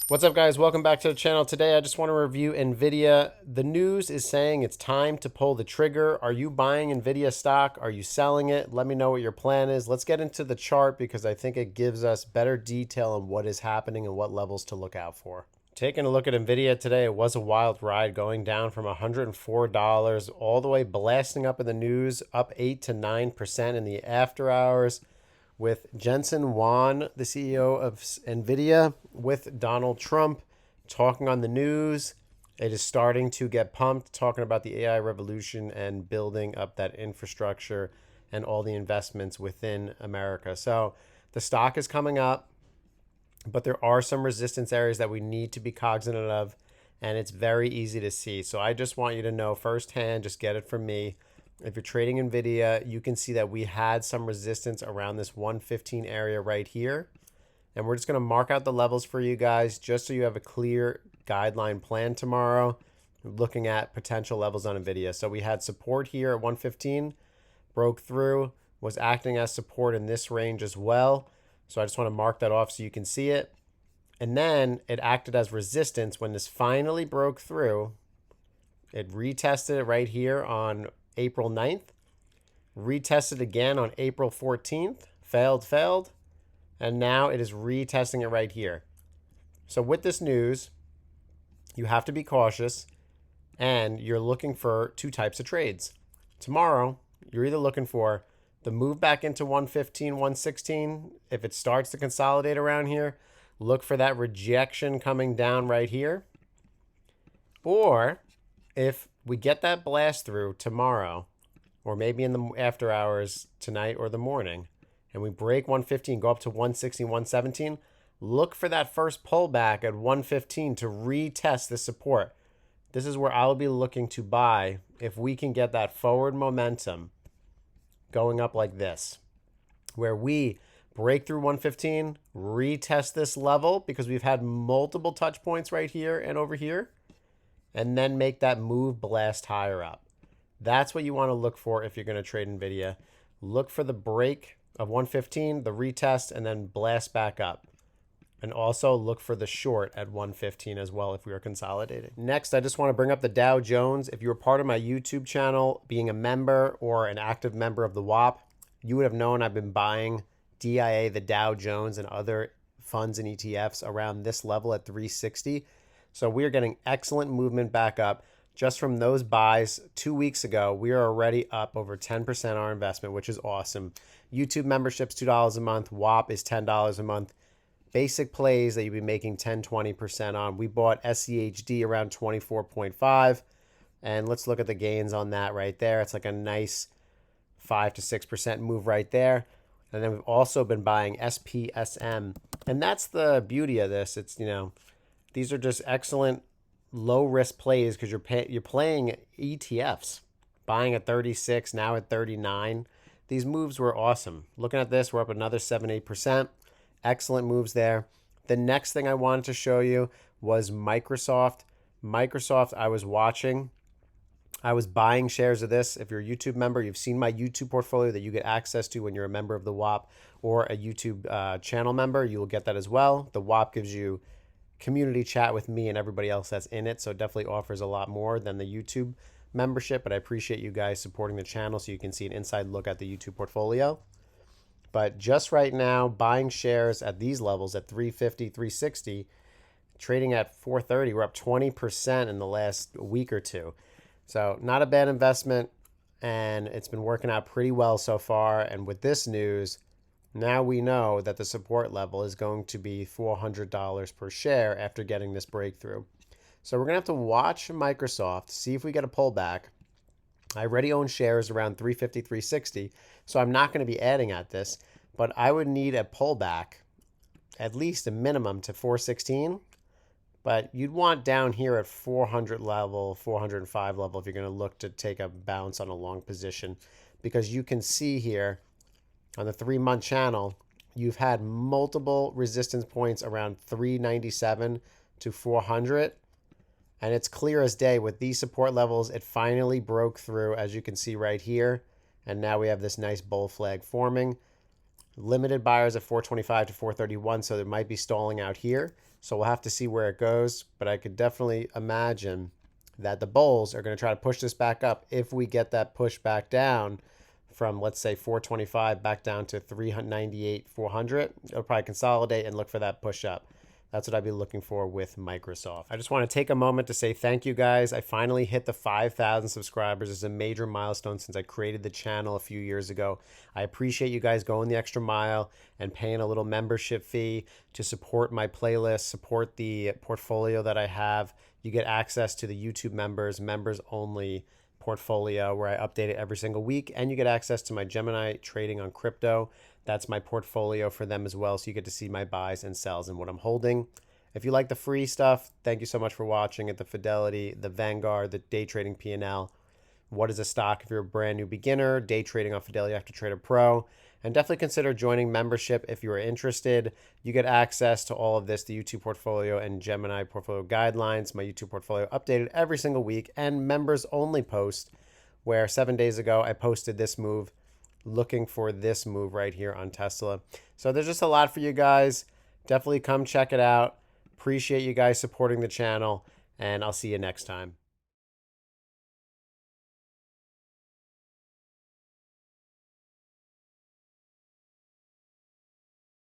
What's up, guys? Welcome back to the channel. Today I just want to review Nvidia. The news is saying it's time to pull the trigger. Are you buying Nvidia stock? Are you selling it? Let me know what your plan is. Let's get into the chart because I think it gives us better detail on what is happening and what levels to look out for. Taking a look at Nvidia today, it was a wild ride going down from $104 all the way blasting up in the news, up 8 to 9% in the after hours, with Jensen Huang, the CEO of Nvidia, with Donald Trump talking on the news. It is starting to get pumped, talking about the AI revolution and building up that infrastructure and all the investments within America. So the stock is coming up, but there are some resistance areas that we need to be cognizant of, and it's very easy to see. So I just want you to know firsthand, just get it from me. If you're trading Nvidia, you can see that we had some resistance around this 115 area right here. And we're just going to mark out the levels for you guys just so you have a clear guideline plan tomorrow looking at potential levels on Nvidia. So we had support here at 115, broke through, was acting as support in this range as well. So I just want to mark that off so you can see it. And then it acted as resistance when this finally broke through. It retested it right here on April 9th, retested again on April 14th, failed, and now it is retesting it right here. So with this news, you have to be cautious, and you're looking for two types of trades. Tomorrow, you're either looking for the move back into 115, 116. If it starts to consolidate around here, look for that rejection coming down right here. Or if we get that blast through tomorrow, or maybe in the after hours tonight or the morning, and we break 115, go up to 116, 117, look for that first pullback at 115 to retest the support. This is where I'll be looking to buy if we can get that forward momentum going up like this, where we break through 115, retest this level because we've had multiple touch points right here and over here, and then make that move blast higher up. That's what you want to look for if you're going to trade Nvidia. Look for the break of 115, the retest, and then blast back up. And also look for the short at 115 as well if we are consolidating. Next, I just want to bring up the Dow Jones. If you were part of my YouTube channel, being a member or an active member of the WAP, you would have known I've been buying DIA, the Dow Jones, and other funds and ETFs around this level at 360. So we are getting excellent movement back up. Just from those buys 2 weeks ago, we are already up over 10% on our investment, which is awesome. YouTube membership's $2 a month. WAP is $10 a month. Basic plays that you'll be making 10, 20% on. We bought SCHD around 24.5. And let's look at the gains on that right there. It's like a nice 5 to 6% move right there. And then we've also been buying SPSM. And that's the beauty of this. It's, these are just excellent low risk plays because you're playing ETFs, buying at 36, now at 39. These moves were awesome. Looking at this, we're up another 7-8%. Excellent moves there. The next thing I wanted to show you was Microsoft. Microsoft, I was watching. I was buying shares of this. If you're a YouTube member, you've seen my YouTube portfolio that you get access to when you're a member of the WAP or a YouTube channel member. You will get that as well. The WAP gives you community chat with me and everybody else that's in it, so it definitely offers a lot more than the YouTube membership, but I appreciate you guys supporting the channel so you can see an inside look at the YouTube portfolio. But just right now, buying shares at these levels at 350, 360, trading at 430, we're up 20% in the last week or two. So not a bad investment, and it's been working out pretty well so far. And with this news, now we know that the support level is going to be $400 per share after getting this breakthrough. So we're going to have to watch Microsoft, see if we get a pullback. I already own shares around 350, 360, so I'm not going to be adding at this, but I would need a pullback, at least a minimum to 416. But you'd want down here at 400 level, 405 level if you're going to look to take a bounce on a long position, because you can see here on the 3-month channel, you've had multiple resistance points around 397 to 400. And it's clear as day with these support levels, it finally broke through, as you can see right here. And now we have this nice bull flag forming. Limited buyers at 425 to 431, so there might be stalling out here. So we'll have to see where it goes, but I could definitely imagine that the bulls are going to try to push this back up if we get that push back down from, let's say, 425 back down to 398, 400. It'll probably consolidate and look for that push up. That's what I'd be looking for with Microsoft. I just want to take a moment to say thank you guys. I finally hit the 5,000 subscribers. It's a major milestone since I created the channel a few years ago. I appreciate you guys going the extra mile and paying a little membership fee to support my playlist, support the portfolio that I have. You get access to the YouTube members only portfolio where I update it every single week, and you get access to my Gemini trading on crypto. That's my portfolio for them as well, so you get to see my buys and sells and what I'm holding. If you like the free stuff, thank you so much for watching it. The Fidelity, the Vanguard, the day trading P&L. What is a stock if you're a brand new beginner? Day trading on Fidelity Active Trader Pro. And definitely consider joining membership if you are interested. You get access to all of this, the YouTube portfolio and Gemini portfolio guidelines, my YouTube portfolio updated every single week, and members only post, where 7 days ago I posted this move, looking for this move right here on Tesla. So there's just a lot for you guys. Definitely come check it out. Appreciate you guys supporting the channel, and I'll see you next time.